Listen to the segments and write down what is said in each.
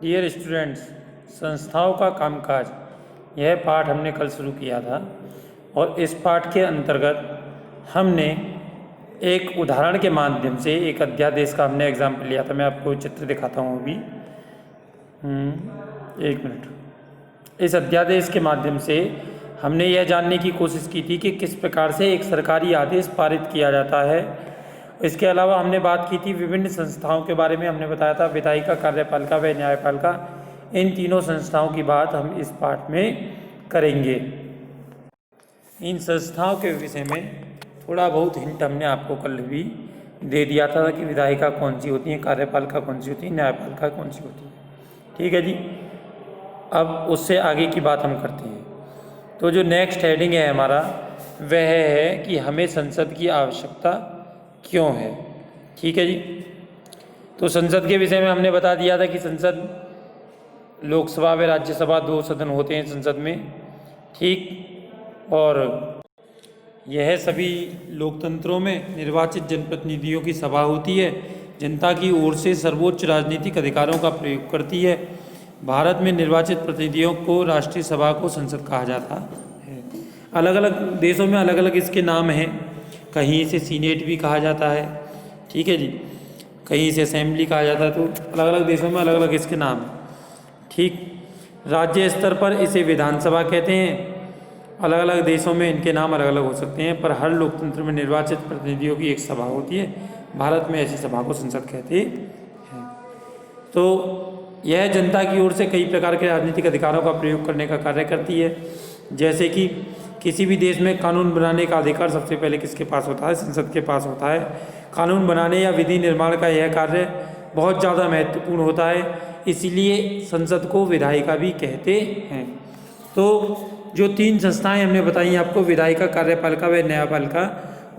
Dear students, संस्थाओं का कामकाज, यह पाठ हमने कल शुरू किया था और इस पाठ के अंतर्गत हमने एक उदाहरण के माध्यम से एक अध्यादेश का हमने एग्जाम्पल लिया था। मैं आपको चित्र दिखाता हूँ अभी। एक मिनट। इस अध्यादेश के माध्यम से हमने यह जानने की कोशिश की थी कि किस प्रकार से एक सरकारी आदेश पारित किया जाता है। इसके अलावा हमने बात की थी विभिन्न संस्थाओं के बारे में। हमने बताया था विधायिका, कार्यपालिका व न्यायपालिका, इन तीनों संस्थाओं की बात हम इस पाठ में करेंगे। इन संस्थाओं के विषय में थोड़ा बहुत हिंट हमने आपको कल भी दे दिया था कि विधायिका कौन सी होती है, कार्यपालिका कौन सी होती है, न्यायपालिका कौन सी होती है। ठीक है जी। अब उससे आगे की बात हम करते हैं। तो जो नेक्स्ट हेडिंग है हमारा वह है कि हमें संसद की आवश्यकता क्यों है। ठीक है जी। तो संसद के विषय में हमने बता दिया था कि संसद, लोकसभा व राज्यसभा, दो सदन होते हैं संसद में। ठीक। और यह सभी लोकतंत्रों में निर्वाचित जनप्रतिनिधियों की सभा होती है, जनता की ओर से सर्वोच्च राजनीतिक अधिकारों का प्रयोग करती है। भारत में निर्वाचित प्रतिनिधियों को राष्ट्रीय सभा को संसद कहा जाता है। अलग अलग देशों में अलग अलग इसके नाम हैं। कहीं इसे सीनेट भी कहा जाता है, ठीक है जी, कहीं इसे असेंबली कहा जाता है। तो अलग अलग देशों में अलग अलग इसके नाम हैं। ठीक। राज्य स्तर पर इसे विधानसभा कहते हैं। अलग अलग देशों में इनके नाम अलग अलग हो सकते हैं, पर हर लोकतंत्र में निर्वाचित प्रतिनिधियों की एक सभा होती है। भारत में ऐसी सभा को संसद कहते हैं। तो यह जनता की ओर से कई प्रकार के राजनीतिक अधिकारों का प्रयोग करने का कार्य करती है। जैसे कि किसी भी देश में कानून बनाने का अधिकार सबसे पहले किसके पास होता है? संसद के पास होता है। कानून बनाने या विधि निर्माण का यह कार्य बहुत ज़्यादा महत्वपूर्ण होता है, इसीलिए संसद को विधायिका भी कहते हैं। तो जो तीन संस्थाएं हमने बताई आपको, विधायिका, कार्यपालिका व न्यायपालिका,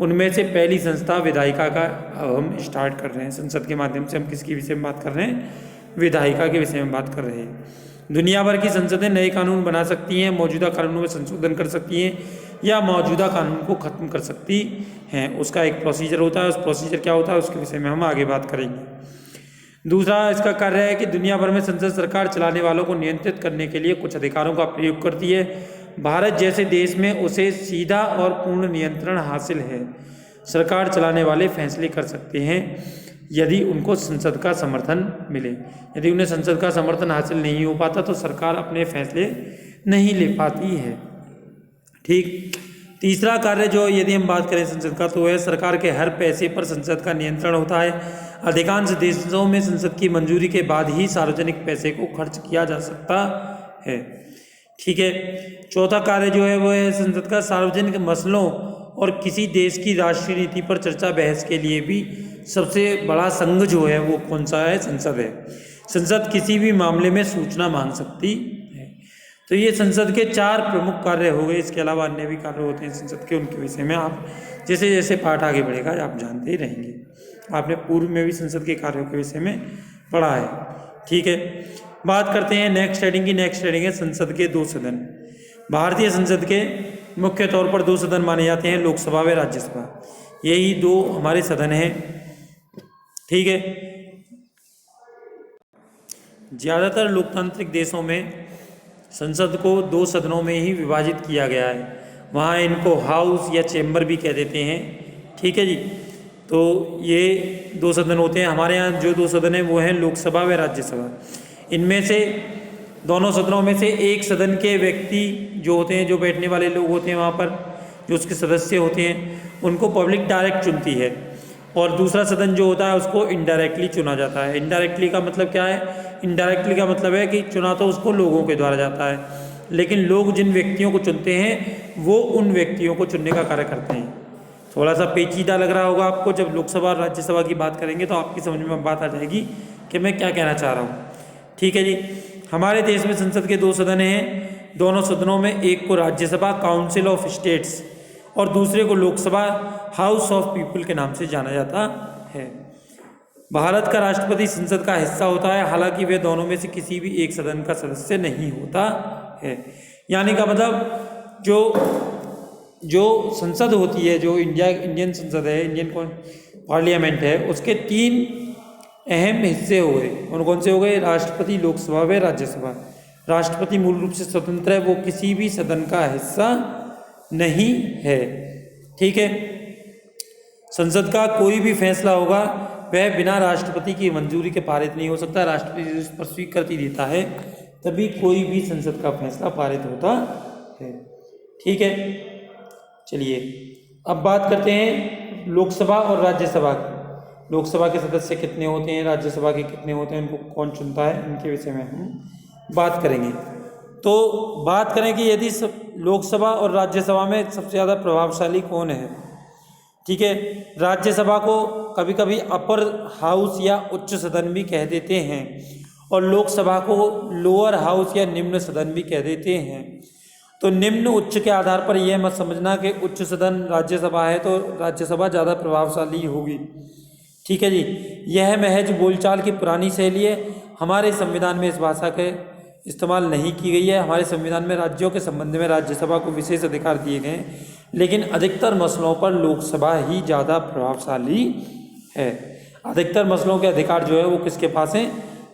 उनमें से पहली संस्था विधायिका का हम स्टार्ट कर रहे हैं। संसद के माध्यम से हम किसके विषय में बात कर रहे हैं? विधायिका के विषय में बात कर रहे हैं। दुनिया भर की संसदें नए कानून बना सकती हैं, मौजूदा कानूनों में संशोधन कर सकती हैं या मौजूदा कानून को खत्म कर सकती हैं। उसका एक प्रोसीजर होता है। उस प्रोसीजर क्या होता है उसके विषय में हम आगे बात करेंगे। दूसरा इसका कार्य है कि दुनिया भर में संसद सरकार चलाने वालों को नियंत्रित करने के लिए कुछ अधिकारों का प्रयोग करती है। भारत जैसे देश में उसे सीधा और पूर्ण नियंत्रण हासिल है। सरकार चलाने वाले फैसले कर सकते हैं यदि उनको संसद का समर्थन मिले। यदि उन्हें संसद का समर्थन हासिल नहीं हो पाता तो सरकार अपने फैसले नहीं ले पाती है। ठीक। तीसरा कार्य जो यदि हम बात करें संसद का, तो वह सरकार के हर पैसे पर संसद का नियंत्रण होता है। अधिकांश देशों में संसद की मंजूरी के बाद ही सार्वजनिक पैसे को खर्च किया जा सकता है। ठीक है। चौथा कार्य जो है वो है संसद का सार्वजनिक मसलों और किसी देश की राष्ट्रीय नीति पर चर्चा बहस के लिए भी सबसे बड़ा संघ जो है वो कौन सा है? संसद है। संसद किसी भी मामले में सूचना मांग सकती है। तो ये संसद के चार प्रमुख कार्य हो गए। इसके अलावा अन्य भी कार्य होते हैं संसद के, उनके विषय में आप जैसे जैसे पाठ आगे बढ़ेगा आप जानते ही रहेंगे। आपने पूर्व में भी संसद के कार्यों के विषय में पढ़ा है। ठीक है। बात करते हैं नेक्स्ट हेडिंग की। नेक्स्ट हेडिंग है संसद के दो सदन। भारतीय संसद के मुख्य तौर पर दो सदन माने जाते हैं, लोकसभा व राज्यसभा। यही दो हमारे सदन हैं। ठीक है। ज़्यादातर लोकतांत्रिक देशों में संसद को दो सदनों में ही विभाजित किया गया है। वहाँ इनको हाउस या चेंबर भी कह देते हैं। ठीक है जी। तो ये दो सदन होते हैं। हमारे यहाँ जो दो सदन हैं वो हैं लोकसभा व राज्यसभा। इनमें से दोनों सदनों में से एक सदन के व्यक्ति जो होते हैं, जो बैठने वाले लोग होते हैं वहाँ पर, जो उसके सदस्य होते हैं, उनको पब्लिक डायरेक्ट चुनती है। और दूसरा सदन जो होता है उसको इनडायरेक्टली चुना जाता है। इनडायरेक्टली का मतलब क्या है? इनडायरेक्टली का मतलब है कि चुना तो उसको लोगों के द्वारा जाता है, लेकिन लोग जिन व्यक्तियों को चुनते हैं वो उन व्यक्तियों को चुनने का कार्य करते हैं। थोड़ा सा पेचीदा लग रहा होगा आपको। जब लोकसभा और राज्यसभा की बात करेंगे तो आपकी समझ में बात आ जाएगी कि मैं क्या कहना चाह रहा हूँ। ठीक है जी। हमारे देश में संसद के दो सदन हैं। दोनों सदनों में एक को राज्यसभा, काउंसिल ऑफ स्टेट्स, और दूसरे को लोकसभा, हाउस ऑफ पीपल के नाम से जाना जाता है। भारत का राष्ट्रपति संसद का हिस्सा होता है, हालांकि वे दोनों में से किसी भी एक सदन का सदस्य नहीं होता है। यानी का मतलब जो संसद होती है, जो इंडियन संसद है, इंडियन पार्लियामेंट है, उसके तीन अहम हिस्से हो गए। कौन कौन से हो गए? राष्ट्रपति, लोकसभा व राज्यसभा। राष्ट्रपति मूल रूप से स्वतंत्र है, वो किसी भी सदन का हिस्सा नहीं है। ठीक है। संसद का कोई भी फैसला होगा वह बिना राष्ट्रपति की मंजूरी के पारित नहीं हो सकता। राष्ट्रपति इस पर स्वीकृति देता है तभी कोई भी संसद का फैसला पारित होता है। ठीक है। चलिए अब बात करते हैं लोकसभा और राज्यसभा की। लोकसभा के सदस्य कितने होते हैं, राज्यसभा के कितने होते हैं, उनको कौन चुनता है, इनके विषय में हम बात करेंगे। तो बात करें कि यदि लोकसभा और राज्यसभा में सबसे ज़्यादा प्रभावशाली कौन है। ठीक है। राज्यसभा को कभी कभी अपर हाउस या उच्च सदन भी कह देते हैं और लोकसभा को लोअर हाउस या निम्न सदन भी कह देते हैं। तो निम्न उच्च के आधार पर यह मत समझना कि उच्च सदन राज्यसभा है तो राज्यसभा ज़्यादा प्रभावशाली होगी। ठीक है जी। यह महज बोलचाल की पुरानी शैली है। हमारे संविधान में इस भाषा के इस्तेमाल नहीं की गई है। हमारे संविधान में राज्यों के संबंध में राज्यसभा को विशेष अधिकार दिए गए हैं, लेकिन अधिकतर मसलों पर लोकसभा ही ज़्यादा प्रभावशाली है। अधिकतर मसलों के अधिकार जो है वो किसके पास हैं?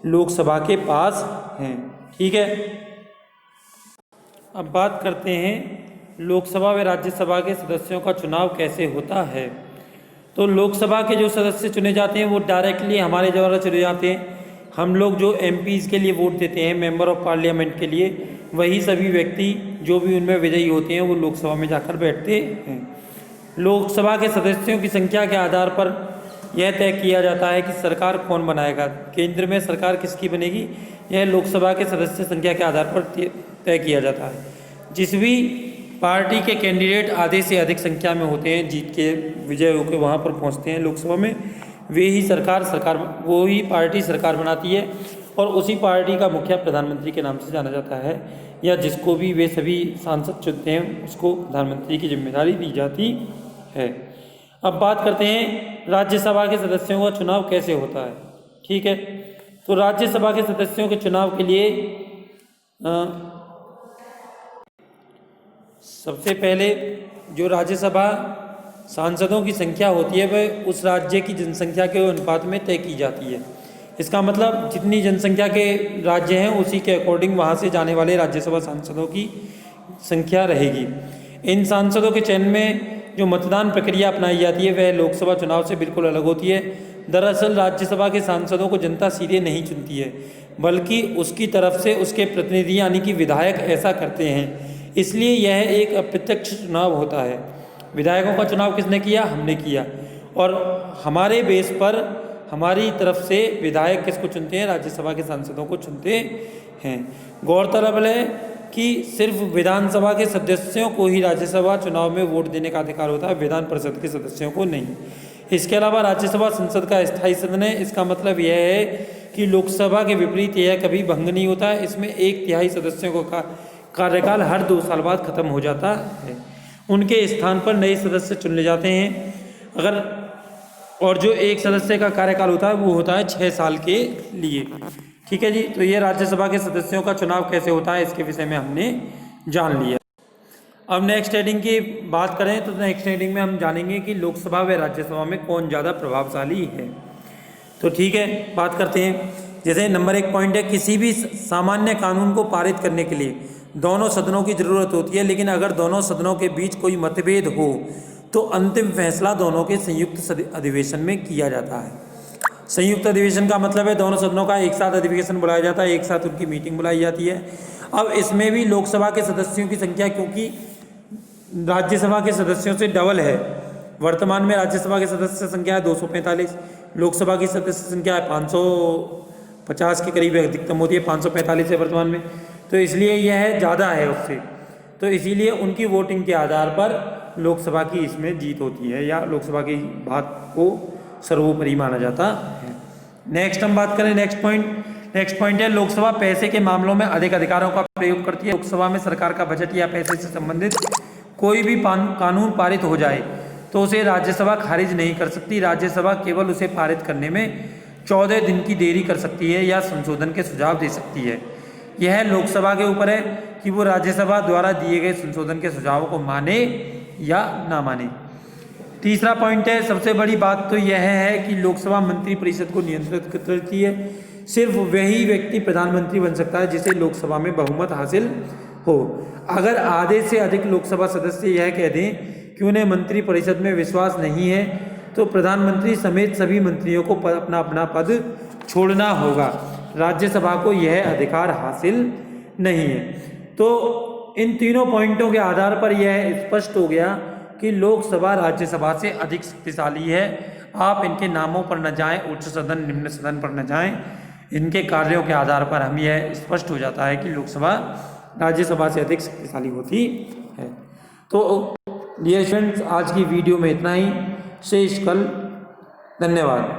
लोकसभा के पास हैं। ठीक है। अब बात करते हैं लोकसभा व राज्यसभा के सदस्यों का चुनाव कैसे होता है। तो लोकसभा के जो सदस्य चुने जाते हैं वो डायरेक्टली हमारे द्वारा चुने जाते हैं। हम लोग जो एमपीज़ के लिए वोट देते हैं, मेंबर ऑफ पार्लियामेंट के लिए, वही सभी व्यक्ति जो भी उनमें विजयी होते हैं वो लोकसभा में जाकर बैठते हैं। लोकसभा के सदस्यों की संख्या के आधार पर यह तय किया जाता है कि सरकार कौन बनाएगा, केंद्र में सरकार किसकी बनेगी, यह लोकसभा के सदस्य संख्या के आधार पर तय किया जाता है। जिस भी पार्टी के कैंडिडेट आधे से अधिक संख्या में होते हैं, जीत के विजय होकर वहाँ पर पहुँचते हैं लोकसभा में, वे ही वो ही पार्टी सरकार बनाती है और उसी पार्टी का मुखिया प्रधानमंत्री के नाम से जाना जाता है, या जिसको भी वे सभी सांसद चुनते हैं उसको प्रधानमंत्री की जिम्मेदारी दी जाती है। अब बात करते हैं राज्यसभा के सदस्यों का चुनाव कैसे होता है। ठीक है। तो राज्यसभा के सदस्यों के चुनाव के लिए सबसे पहले जो राज्यसभा सांसदों की संख्या होती है वह उस राज्य की जनसंख्या के अनुपात में तय की जाती है। इसका मतलब जितनी जनसंख्या के राज्य हैं उसी के अकॉर्डिंग वहाँ से जाने वाले राज्यसभा सांसदों की संख्या रहेगी। इन सांसदों के चयन में जो मतदान प्रक्रिया अपनाई जाती है वह लोकसभा चुनाव से बिल्कुल अलग होती है। दरअसल राज्यसभा के सांसदों को जनता सीधे नहीं चुनती है, बल्कि उसकी तरफ से उसके प्रतिनिधि यानी कि विधायक ऐसा करते हैं। इसलिए यह एक अप्रत्यक्ष चुनाव होता है। विधायकों का चुनाव किसने किया? हमने किया। और हमारे बेस पर हमारी तरफ से विधायक किसको चुनते हैं? राज्यसभा के सांसदों को चुनते हैं। गौरतलब है कि सिर्फ विधानसभा के सदस्यों को ही राज्यसभा चुनाव में वोट देने का अधिकार होता है, विधान परिषद के सदस्यों को नहीं। इसके अलावा राज्यसभा संसद का स्थायी सदन है। इसका मतलब यह है कि लोकसभा के विपरीत यह कभी भंग नहीं होता है। इसमें 1/3 सदस्यों का कार्यकाल हर 2 साल बाद खत्म हो जाता है। उनके स्थान पर नए सदस्य चुन ले जाते हैं। और जो एक सदस्य का कार्यकाल होता है वो होता है 6 साल के लिए। ठीक है जी। तो ये राज्यसभा के सदस्यों का चुनाव कैसे होता है इसके विषय में हमने जान लिया। अब नेक्स्ट हेडिंग की बात करें तो नेक्स्ट हेडिंग में हम जानेंगे कि लोकसभा व राज्यसभा में कौन ज़्यादा प्रभावशाली है। तो ठीक है, बात करते हैं। जैसे नंबर 1 पॉइंट है, किसी भी सामान्य कानून को पारित करने के लिए दोनों सदनों की ज़रूरत होती है, लेकिन अगर दोनों सदनों के बीच कोई मतभेद हो तो अंतिम फैसला दोनों के संयुक्त अधिवेशन में किया जाता है। संयुक्त अधिवेशन का मतलब है दोनों सदनों का एक साथ अधिवेशन बुलाया जाता है, एक साथ उनकी मीटिंग बुलाई जाती है। अब इसमें भी लोकसभा के सदस्यों की संख्या क्योंकि राज्यसभा के सदस्यों से डबल है, वर्तमान में राज्यसभा के सदस्य संख्या है 245, लोकसभा की सदस्य संख्या है 550 के करीब अधिकतम होती है, 545 है वर्तमान में, तो इसलिए यह ज़्यादा है उससे। तो इसीलिए उनकी वोटिंग के आधार पर लोकसभा की इसमें जीत होती है या लोकसभा की बात को सर्वोपरि माना जाता है। नेक्स्ट हम बात करें नेक्स्ट पॉइंट है, लोकसभा पैसे के मामलों में अधिक अधिकारों का प्रयोग करती है। लोकसभा में सरकार का बजट या पैसे से संबंधित कोई भी कानून पारित हो जाए तो उसे राज्यसभा खारिज नहीं कर सकती। राज्यसभा केवल उसे पारित करने में 14 दिन की देरी कर सकती है या संशोधन के सुझाव दे सकती है। यह लोकसभा के ऊपर है कि वो राज्यसभा द्वारा दिए गए संशोधन के सुझावों को माने या ना माने। तीसरा पॉइंट है, सबसे बड़ी बात तो यह है कि लोकसभा मंत्री परिषद को नियंत्रित करती है। सिर्फ वही व्यक्ति प्रधानमंत्री बन सकता है जिसे लोकसभा में बहुमत हासिल हो। अगर आधे से अधिक लोकसभा सदस्य यह कह दें कि उन्हें मंत्री परिषद में विश्वास नहीं है तो प्रधानमंत्री समेत सभी मंत्रियों को अपना अपना पद छोड़ना होगा। राज्यसभा को यह अधिकार हासिल नहीं है। तो इन तीनों पॉइंटों के आधार पर यह स्पष्ट हो गया कि लोकसभा राज्यसभा से अधिक शक्तिशाली है। आप इनके नामों पर न जाएं, उच्च सदन निम्न सदन पर न जाएं, इनके कार्यों के आधार पर हम यह स्पष्ट हो जाता है कि लोकसभा राज्यसभा से अधिक शक्तिशाली होती है। तो डियर स्टूडेंट्स, आज की वीडियो में इतना ही। शेष कल। धन्यवाद।